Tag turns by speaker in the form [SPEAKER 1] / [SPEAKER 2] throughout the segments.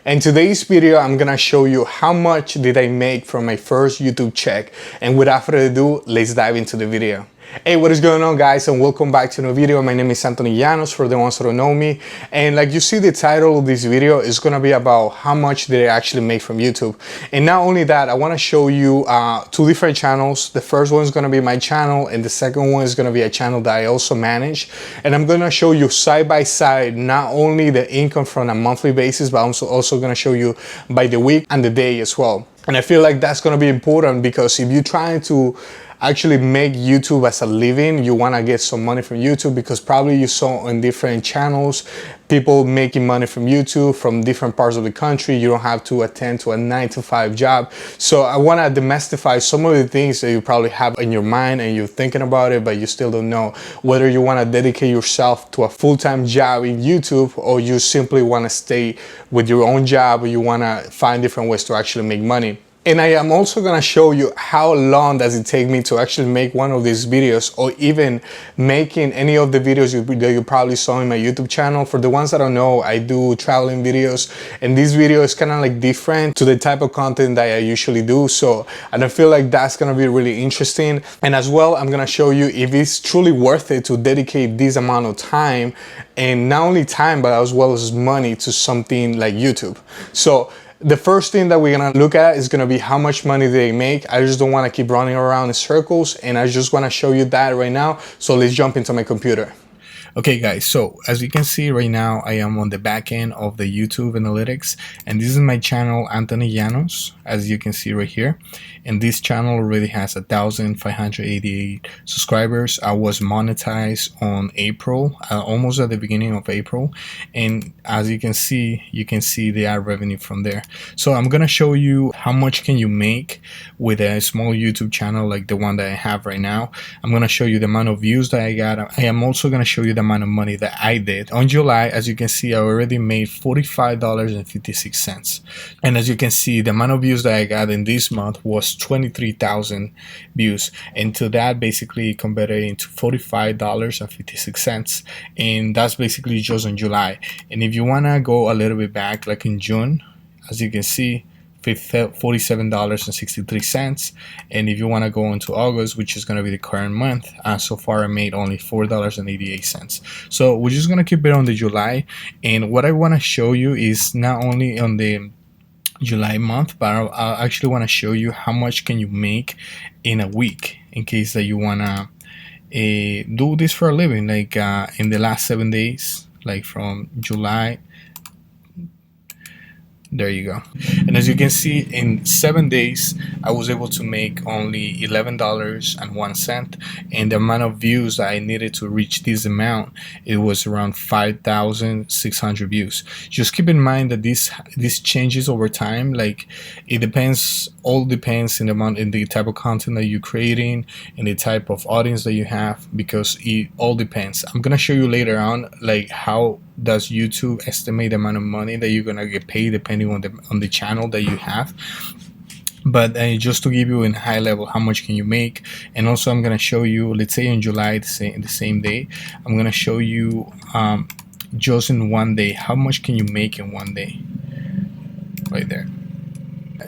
[SPEAKER 1] In today's video, I'm gonna show you how much did I make from my first YouTube check. And without further ado, let's dive into the video. Hey, what is going on, guys, and welcome back to another video. My name is Anthony Llanos, for the ones that don't know me. And like you see, the title of this video is gonna be about how much did I actually make from YouTube. And not only that, I wanna show you two different channels. The first one is gonna be my channel, and the second one is gonna be a channel that I also manage. And I'm gonna show you side by side not only the income from a monthly basis, but I'm also gonna show you by the week and the day as well. And I feel like that's gonna be important, because if you're trying to actually make YouTube as a living, you want to get some money from YouTube, because probably you saw on different channels people making money from YouTube from different parts of the country. You don't have to attend to a 9-to-5 job. So I want to demystify some of the things that you probably have in your mind and you're thinking about it, but you still don't know whether you want to dedicate yourself to a full-time job in YouTube, or you simply want to stay with your own job, or you want to find different ways to actually make money. And I am also gonna show you how long does it take me to actually make one of these videos, or even making any of the videos that you probably saw in my YouTube channel. For the ones that don't know, I do traveling videos, and this video is kind of like different to the type of content that I usually do. So, and I feel like that's gonna be really interesting. And as well, I'm gonna show you if it's truly worth it to dedicate this amount of time, and not only time, but as well as money, to something like YouTube. So, the first thing that we're gonna look at is gonna be how much money they make. I just don't wanna keep running around in circles, and I just wanna show you that right now. So let's jump into my computer. Okay, guys, so as you can see right now, I am on the back end of the YouTube analytics, and this is my channel, Anthony Llanos, as you can see right here. And this channel already has 1,588 subscribers. I was monetized on April, almost at the beginning of April, and as you can see the ad revenue from there. So I'm gonna show you how much can you make with a small YouTube channel like the one that I have right now. I'm gonna show you the amount of views that I got. I am also gonna show you the amount of money that I did. On July, as you can see, I already made $45.56. And as you can see, the amount of views that I got in this month was 23,000 views. And to that, basically converted into $45.56. And that's basically just in July. And if you wanna go a little bit back, like in June, as you can see, $47.63. And if you want to go into August, which is going to be the current month, so far I made only $4.88. So we're just going to keep it on the July. And what I want to show you is not only on the July month, but I actually want to show you how much can you make in a week, in case that you want to do this for a living, like in the last 7 days, like from July. There you go. And as you can see, in 7 days, I was able to make only $11.01. And the amount of views that I needed to reach this amount, it was around 5,600 views. Just keep in mind that this changes over time. Like, it depends, all depends in the amount, in the type of content that you're creating, and the type of audience that you have, because it all depends. I'm gonna show you later on, like, how does YouTube estimate the amount of money that you're gonna get paid depending on the channel that you have. But just to give you in high level how much can you make. And also I'm gonna show you, let's say in July, the same day, I'm gonna show you just in one day how much can you make in one day, right there.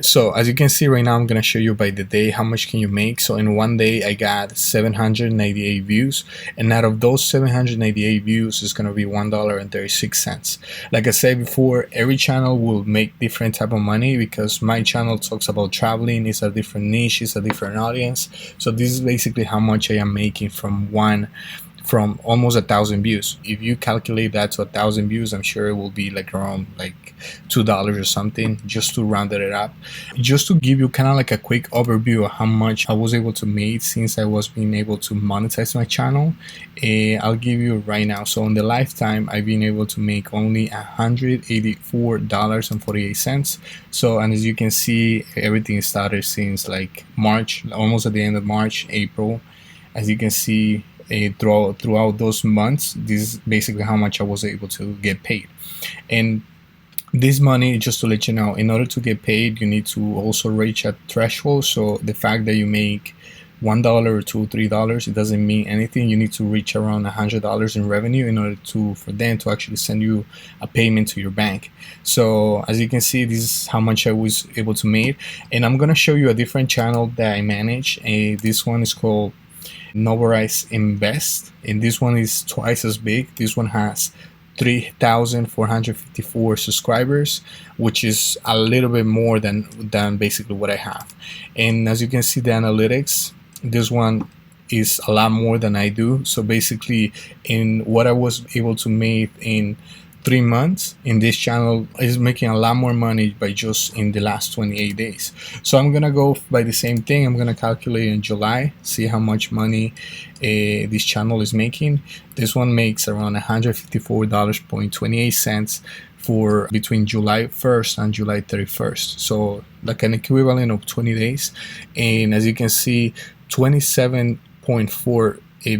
[SPEAKER 1] So as you can see right now, I'm gonna show you by the day how much can you make. So in one day I got 798 views, and out of those 798 views is gonna be $1.36. Like I said before, every channel will make different type of money, because my channel talks about traveling, it's a different niche, it's a different audience. So this is basically how much I am making from almost 1,000 views. If you calculate that to 1,000 views, I'm sure it will be like around like $2 or something, just to round it up. Just to give you kind of like a quick overview of how much I was able to make since I was being able to monetize my channel, I'll give you right now. So in the lifetime, I've been able to make only $184.48. So, and as you can see, everything started since like March, almost at the end of March, April. As you can see, throughout those months, this is basically how much I was able to get paid. And this money, just to let you know, in order to get paid, you need to also reach a threshold. So the fact that you make $1 or $2, $3, it doesn't mean anything. You need to reach around $100 in revenue in order for them to actually send you a payment to your bank. So as you can see, this is how much I was able to make. And I'm gonna show you a different channel that I manage. This one is called Novarize Invest, and this one is twice as big. This one has 3,454 subscribers, which is a little bit more than basically what I have. And as you can see, the analytics, this one is a lot more than I do. So basically, in what I was able to make in 3 months in this channel is making a lot more money by just in the last 28 days. So I'm gonna go by the same thing. I'm gonna calculate in July, see how much money this channel is making. This one makes around $154.28 for between July 1st and July 31st. So like an equivalent of 20 days. And as you can see, 27.4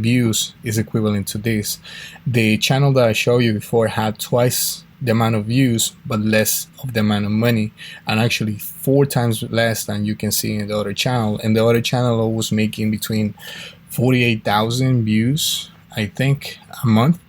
[SPEAKER 1] views is equivalent to this. The channel that I showed you before had twice the amount of views but less of the amount of money, and actually 4 times less than you can see in the other channel. And the other channel was making between 48,000 views, I think, a month,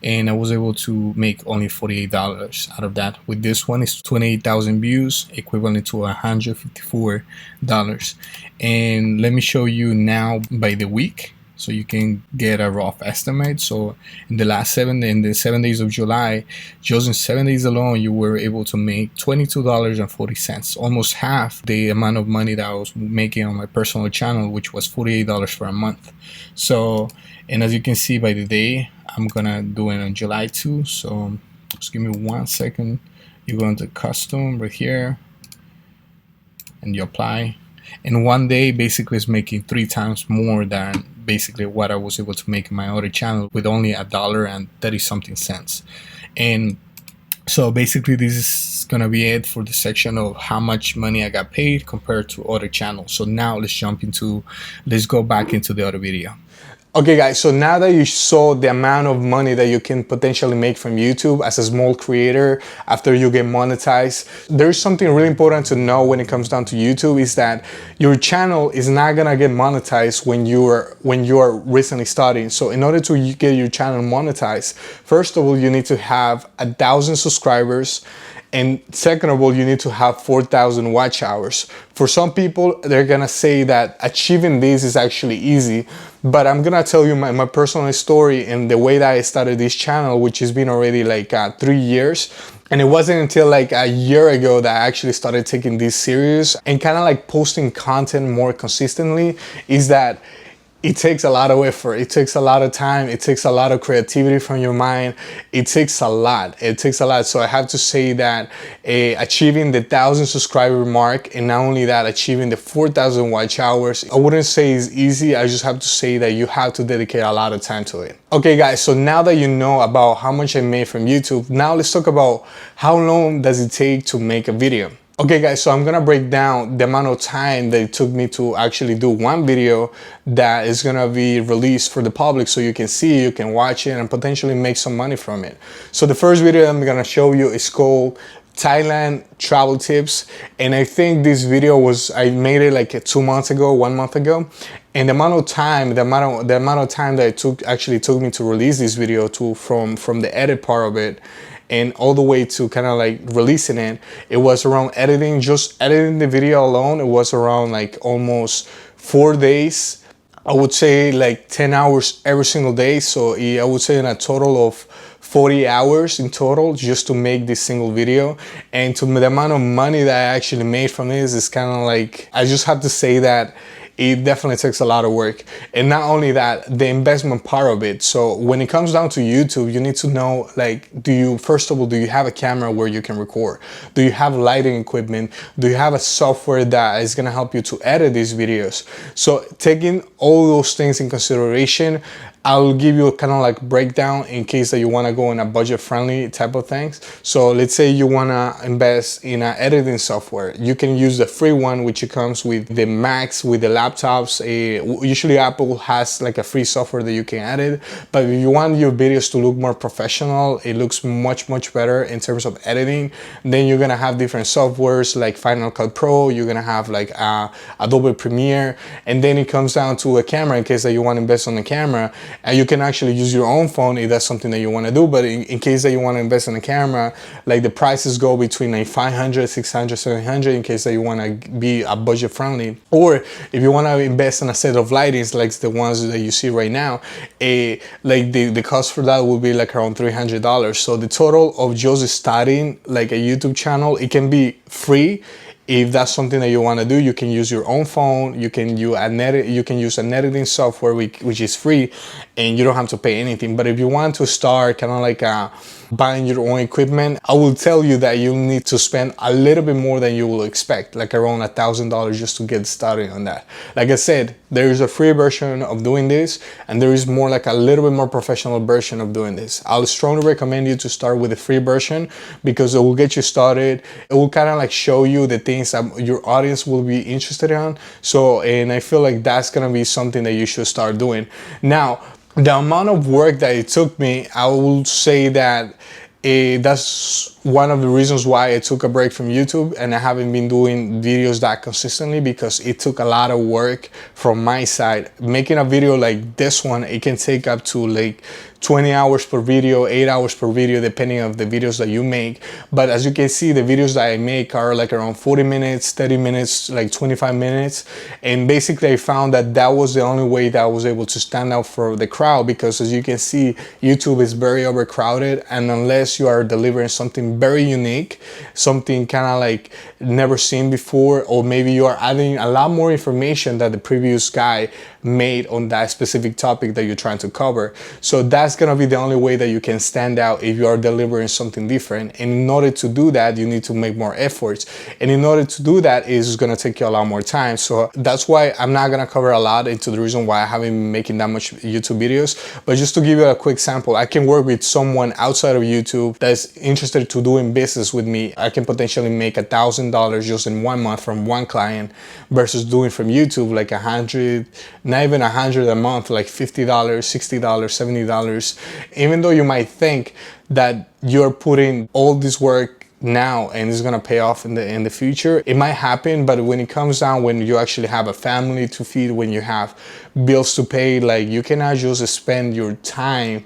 [SPEAKER 1] and I was able to make only $48 out of that. With this one, it's 28,000 views, equivalent to $154. And let me show you now by the week, so you can get a rough estimate. So in the last 7 days of July, just in 7 days alone, you were able to make $22.40, almost half the amount of money that I was making on my personal channel, which was $48 for a month. So, and as you can see by the day, I'm gonna do it on July 2. So just give me 1 second. You go into custom right here and you apply. And 1 day basically is making 3 times more than basically what I was able to make in my other channel with only $1.30-something. And so basically this is gonna be it for the section of how much money I got paid compared to other channels. So now let's go back into the other video. Okay guys, so now that you saw the amount of money that you can potentially make from YouTube as a small creator after you get monetized, there's something really important to know when it comes down to YouTube, is that your channel is not gonna get monetized when you are recently starting. So in order to get your channel monetized, first of all, you need to have 1,000 subscribers. And second of all, you need to have 4,000 watch hours. For some people, they're gonna say that achieving this is actually easy, but I'm gonna tell you my personal story and the way that I started this channel, which has been already like 3 years. And it wasn't until like a year ago that I actually started taking this serious and kind of like posting content more consistently. Is that it takes a lot of effort, it takes a lot of time, it takes a lot of creativity from your mind. It takes a lot. So I have to say that achieving the 1,000 subscriber mark, and not only that, achieving the 4,000 watch hours, I wouldn't say it's easy. I just have to say that you have to dedicate a lot of time to it. Okay guys, so now that you know about how much I made from YouTube, now let's talk about how long does it take to make a video. Okay guys, so I'm gonna break down the amount of time that it took me to actually do one video that is gonna be released for the public, so you can see, you can watch it, and potentially make some money from it. So the first video I'm gonna show you is called Thailand Travel Tips, and I think this video I made it like 2 months ago, 1 month ago. And the amount of time that it actually took me to release this video from the edit part of it and all the way to kind of like releasing it, it was around just editing the video alone, it was around like almost 4 days. I would say like 10 hours every single day. So I would say in a total of 40 hours in total just to make this single video. And to the amount of money that I actually made from this is kind of like, I just have to say that it definitely takes a lot of work. And not only that, the investment part of it. So when it comes down to YouTube, you need to know, like, first of all, do you have a camera where you can record? Do you have lighting equipment? Do you have a software that is gonna help you to edit these videos? So taking all those things in consideration, I'll give you a kind of like breakdown in case that you want to go in a budget friendly type of things. So let's say you want to invest in an editing software. You can use the free one, which comes with the Macs, with the laptops. Usually Apple has like a free software that you can edit, but if you want your videos to look more professional, it looks much better in terms of editing, then you're gonna have different softwares like Final Cut Pro, you're gonna have like Adobe Premiere, and then it comes down to a camera in case that you want to invest on the camera. And you can actually use your own phone if that's something that you want to do, but in case that you want to invest in a camera, like the prices go between like 500, 600, 700 in case that you want to be a budget friendly. Or if you want to invest in a set of lightings like the ones that you see right now, like the cost for that will be like around $300. So the total of just starting like a YouTube channel, it can be free. If that's something that you want to do, you can use your own phone, you can use an editing software which is free, and you don't have to pay anything. But if you want to start kind of like buying your own equipment, I will tell you that you need to spend a little bit more than you will expect, like around $1,000 just to get started on that. Like I said, there is a free version of doing this, and there is more like a little bit more professional version of doing this. I'll strongly recommend you to start with the free version because it will get you started. It will kind of like show you the things that your audience will be interested in. So, and I feel like that's gonna be something that you should start doing. Now, the amount of work that it took me, I will say that that's one of the reasons why I took a break from YouTube and I haven't been doing videos that consistently, because it took a lot of work from my side. Making a video like this one, it can take up to like 20 hours per video, 8 hours per video, depending on the videos that you make. But as you can see, the videos that I make are like around 40 minutes, 30 minutes, like 25 minutes. And basically I found that that was the only way that I was able to stand out for the crowd, because as you can see, YouTube is very overcrowded, and unless you are delivering something very unique, something kind of like never seen before, or maybe you are adding a lot more information that the previous guy made on that specific topic that you're trying to cover. So that's gonna be the only way that you can stand out, if you are delivering something different. And in order to do that, you need to make more efforts, and in order to do that, it's gonna take you a lot more time. So that's why I'm not gonna cover a lot into the reason why I haven't been making that much YouTube videos. But just to give you a quick sample, I can work with someone outside of YouTube that's interested to doing business with me. I can potentially make $1,000 just in 1 month from one client, versus doing from YouTube like 100, not even 100 a month, like $50, $60, $70. Even though you might think that you're putting all this work now and it's gonna pay off in the future, it might happen. But when it comes down, when you actually have a family to feed, when you have bills to pay, like you cannot just spend your time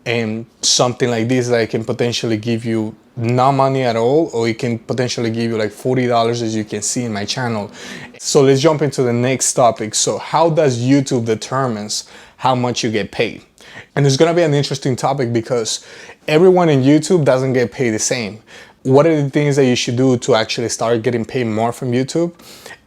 [SPEAKER 1] and something like this that can potentially give you no money at all, or it can potentially give you like $40, as you can see in my channel. So let's jump into the next topic. So how does YouTube determines how much you get paid? And it's gonna be an interesting topic because everyone in YouTube doesn't get paid the same. What are the things that you should do to actually start getting paid more from YouTube?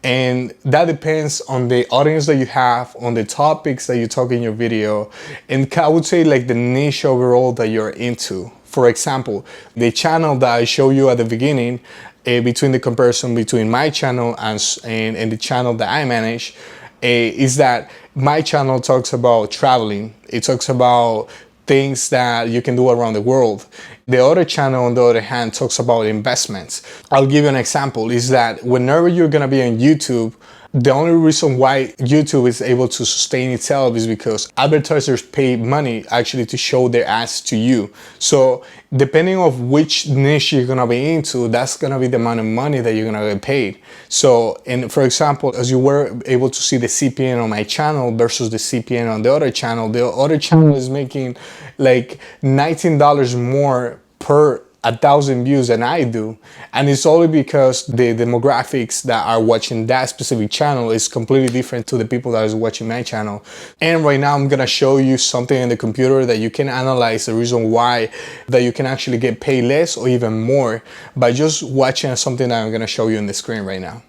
[SPEAKER 1] And that depends on the audience that you have, on the topics that you talk in your video, and I would say like the niche overall that you're into. For example, the channel that I show you at the beginning, between the comparison between my channel and the channel that I manage, is that my channel talks about traveling. It talks about things that you can do around the world. The other channel, on the other hand, talks about investments. I'll give you an example, is that whenever you're gonna be on YouTube, the only reason why YouTube is able to sustain itself is because advertisers pay money actually to show their ads to you. So depending on which niche you're gonna be into, that's gonna be the amount of money that you're gonna get paid. So, and for example, as you were able to see the CPM on my channel versus the CPM on the other channel is making like $19 more per 1,000 views than I do, and it's only because the demographics that are watching that specific channel is completely different to the people that is watching my channel. And right now I'm gonna show you something in the computer that you can analyze the reason why that you can actually get paid less or even more by just watching something that I'm gonna show you on the screen right now.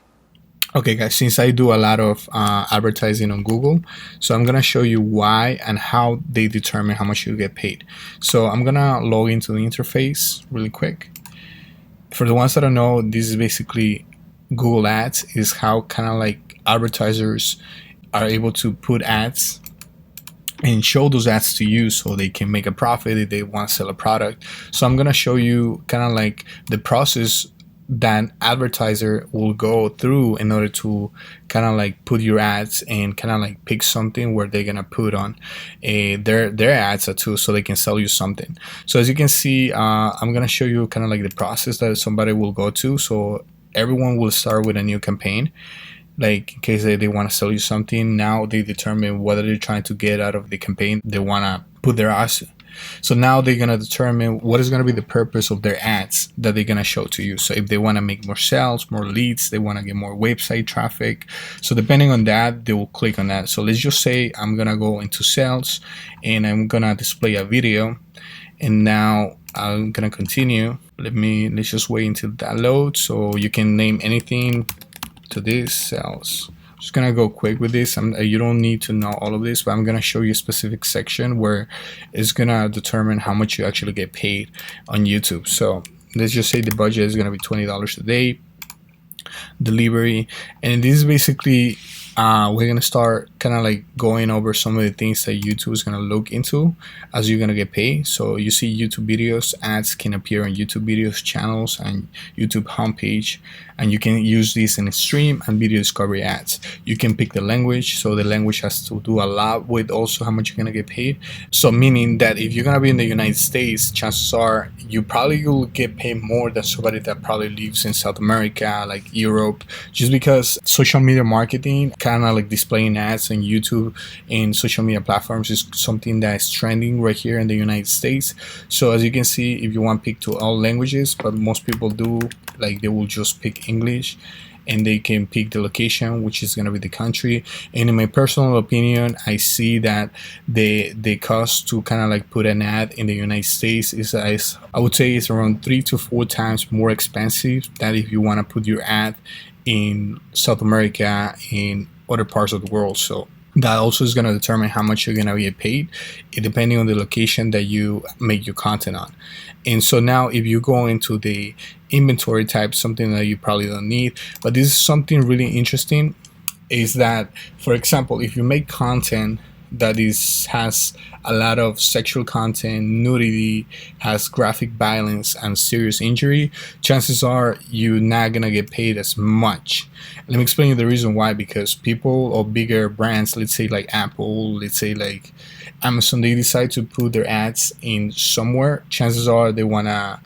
[SPEAKER 1] Okay guys, since I do a lot of advertising on Google, so I'm gonna show you why and how they determine how much you get paid. So I'm gonna log into the interface really quick. For the ones that don't know, this is basically Google Ads, is how kind of like advertisers are able to put ads and show those ads to you so they can make a profit if they want to sell a product. So I'm going to show you kind of like the process that advertiser will go through in order to kind of like put your ads and kind of like pick something where they're gonna put on their ads too, so they can sell you something. So as you can see, I'm gonna show you kind of like the process that somebody will go to. So everyone will start with a new campaign, like in case they want to sell you something. Now they determine whether they're trying to get out of the campaign they want to put their ads. So now they're going to determine what is going to be the purpose of their ads that they're going to show to you. So if they want to make more sales, more leads, they want to get more website traffic. So depending on that, they will click on that. So let's just say I'm going to go into sales and I'm going to display a video. And now I'm going to continue. Let's just wait until that loads. So you can name anything to this sales. Just gonna go quick with this. You don't need to know all of this, but I'm gonna show you a specific section where it's gonna determine how much you actually get paid on YouTube. So let's just say the budget is gonna be $20 a day, delivery, and this is basically we're gonna start kind of like going over some of the things that YouTube is gonna look into as you're gonna get paid. So you see YouTube videos, ads can appear on YouTube videos, channels, and YouTube homepage, and you can use this in stream and video discovery ads. You can pick the language, so the language has to do a lot with also how much you're gonna get paid. So meaning that if you're gonna be in the United States, chances are you probably will get paid more than somebody that probably lives in South America, like Europe, just because social media marketing, kind of like displaying ads on YouTube and social media platforms, is something that is trending right here in the United States. So as you can see, if you want to pick to all languages, but most people do, like they will just pick English, and they can pick the location, which is going to be the country. And in my personal opinion, I see that the cost to kind of like put an ad in the United States is, I would say, is around 3 to 4 times more expensive than if you want to put your ad in South America, in other parts of the world. So that also is going to determine how much you're going to get paid, depending on the location that you make your content on. And so now if you go into the inventory type, something that you probably don't need, but this is something really interesting, is that, for example, if you make content that has a lot of sexual content, nudity, has graphic violence and serious injury, chances are you're not gonna get paid as much. Let me explain you the reason why. Because people or bigger brands, let's say like Apple, let's say like Amazon, they decide to put their ads in somewhere, chances are they wanna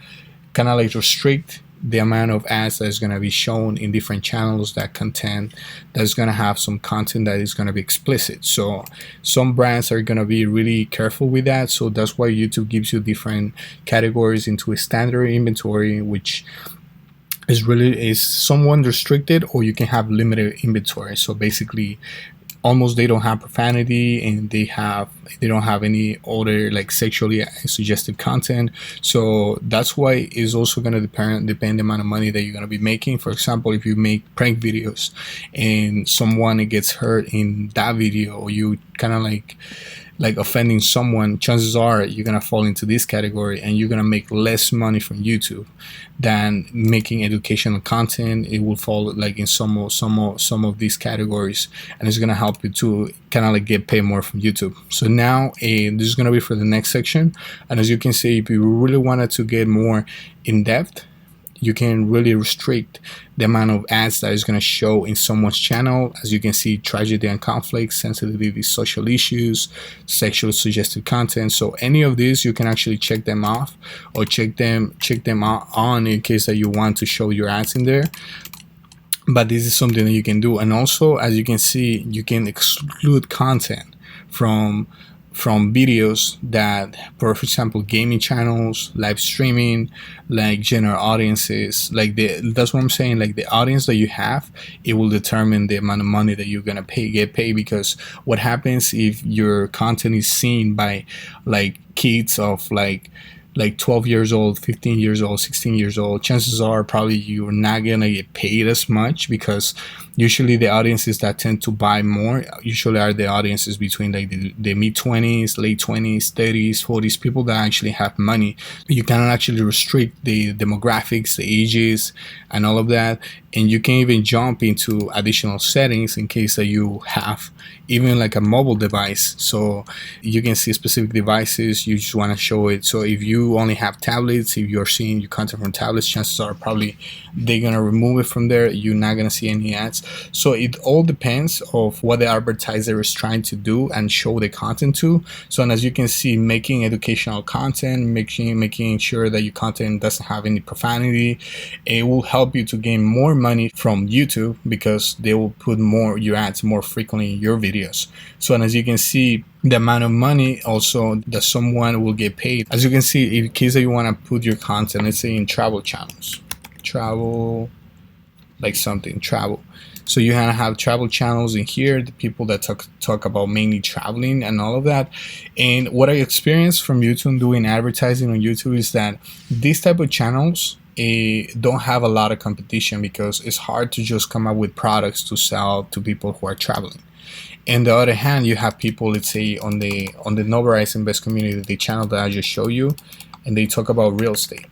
[SPEAKER 1] kind of like restrict the amount of ads that is going to be shown in different channels, that content that's going to have some content that is going to be explicit. So some brands are going to be really careful with that. So that's why YouTube gives you different categories into a standard inventory, which is somewhat restricted, or you can have limited inventory. So basically almost they don't have profanity, and they don't have any other like sexually suggestive content. So that's why it's also going to depend the amount of money that you're going to be making. For example, if you make prank videos and someone gets hurt in that video, or you kind of like offending someone, chances are you're gonna fall into this category, and you're gonna make less money from YouTube than making educational content. It will fall like in some of these categories, and it's gonna help you to kind of like get paid more from YouTube. So now this is gonna be for the next section, and as you can see, if you really wanted to get more in depth, you can really restrict the amount of ads that is going to show in someone's channel. As you can see, tragedy and conflict, sensitivity, social issues, sexually suggestive content. So any of these, you can actually check them off, or check them on in case that you want to show your ads in there. But this is something that you can do. And also, as you can see, you can exclude content from videos that, for example, gaming channels, live streaming, like general audiences, like that's what I'm saying, like the audience that you have, it will determine the amount of money that you're gonna get paid. Because what happens if your content is seen by like kids of like like 12 years old, 15 years old, 16 years old, chances are probably you're not gonna get paid as much, because usually the audiences that tend to buy more usually are the audiences between like the mid-20s, late 20s, 30s, 40s, people that actually have money. You cannot actually restrict the demographics, the ages, and all of that. And you can even jump into additional settings in case that you have even like a mobile device, so you can see specific devices you just want to show it. So if you only have tablets, if you're seeing your content from tablets, chances are probably they're gonna remove it from there. You're not gonna see any ads. So it all depends of what the advertiser is trying to do and show the content to. So, and as you can see, making educational content, making sure that your content doesn't have any profanity, it will help you to gain more money from YouTube, because they will put more your ads more frequently in your videos. So, and as you can see, the amount of money also that someone will get paid. As you can see, in case that you want to put your content, let's say in travel channels, travel, like something travel. So you have travel channels in here, the people that talk about mainly traveling and all of that. And what I experienced from YouTube doing advertising on YouTube is that these type of channels don't have a lot of competition, because it's hard to just come up with products to sell to people who are traveling. On the other hand, you have people, let's say on the Novarize Invest community, the channel that I just showed you, and they talk about real estate.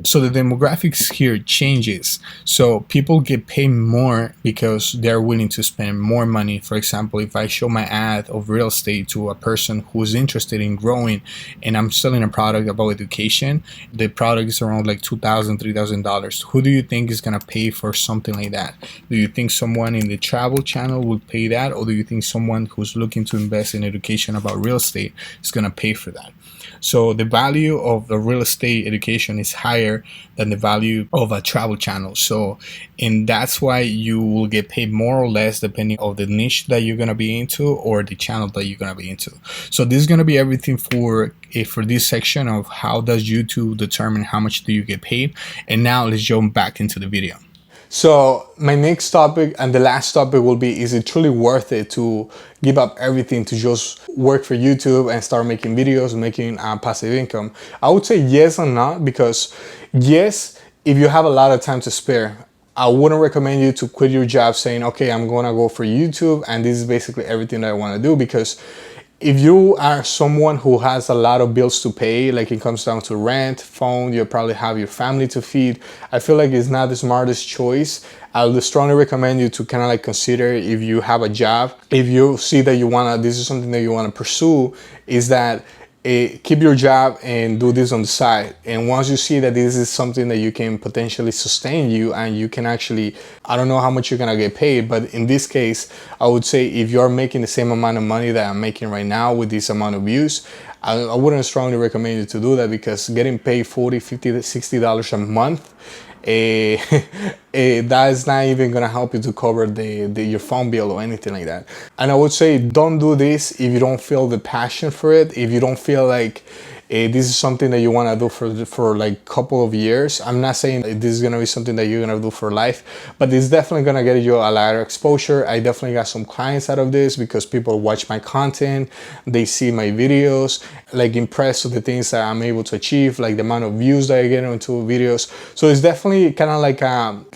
[SPEAKER 1] So the demographics here changes. So people get paid more because they're willing to spend more money. For example, if I show my ad of real estate to a person who's interested in growing, and I'm selling a product about education, the product is around like $2,000, $3,000. Who do you think is gonna pay for something like that? Do you think someone in the travel channel would pay that, or do you think someone who's looking to invest in education about real estate is gonna pay for that? So the value of the real estate education is higher than the value of a travel channel. So, and that's why you will get paid more or less depending on the niche that you're going to be into or the channel that you're going to be into. So this is going to be everything for this section of how does YouTube determine how much do you get paid. And now let's jump back into the video. So my next topic and the last topic will be, is it truly worth it to give up everything to just work for YouTube and start making videos, making passive income? I would say yes and no, because yes, if you have a lot of time to spare, I wouldn't recommend you to quit your job saying, okay, I'm gonna go for YouTube and this is basically everything that I wanna do, because if you are someone who has a lot of bills to pay, like it comes down to rent, phone, you probably have your family to feed, I feel like it's not the smartest choice. I would strongly recommend you to kind of like consider, if you have a job, if you see that you wanna, this is something that you wanna pursue, is that keep your job and do this on the side. And once you see that this is something that you can potentially sustain you and you can actually, I don't know how much you're gonna get paid, but in this case, I would say if you're making the same amount of money that I'm making right now with this amount of views, I wouldn't strongly recommend you to do that, because getting paid $40, $50, $60 a month, that is not even gonna help you to cover your phone bill or anything like that. And I would say don't do this if you don't feel the passion for it, if you don't feel like this is something that you want to do for like a couple of years. I'm not saying this is going to be something that you're going to do for life, but it's definitely going to get you a lot of exposure. I definitely got some clients out of this because people watch my content, they see my videos, like impressed with the things that I'm able to achieve, like the amount of views that I get into videos. So it's definitely kind of like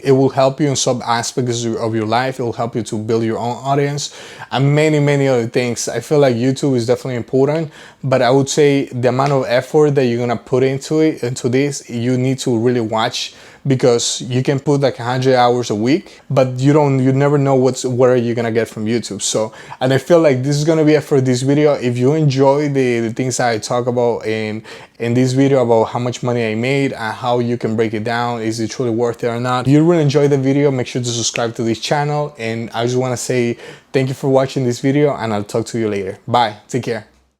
[SPEAKER 1] it will help you in some aspects of your life. It will help you to build your own audience and many other things. I feel like YouTube is definitely important, but I would say the amount of effort that you're gonna put into this, you need to really watch, because you can put like 100 hours a week, but you never know what are you gonna get from YouTube. So, and I feel like this is gonna be it for this video. If you enjoy the things I talk about in this video about how much money I made and how you can break it down, is it truly worth it or not? If you really enjoyed the video, make sure to subscribe to this channel. And I just want to say thank you for watching this video, and I'll talk to you later. Bye, take care.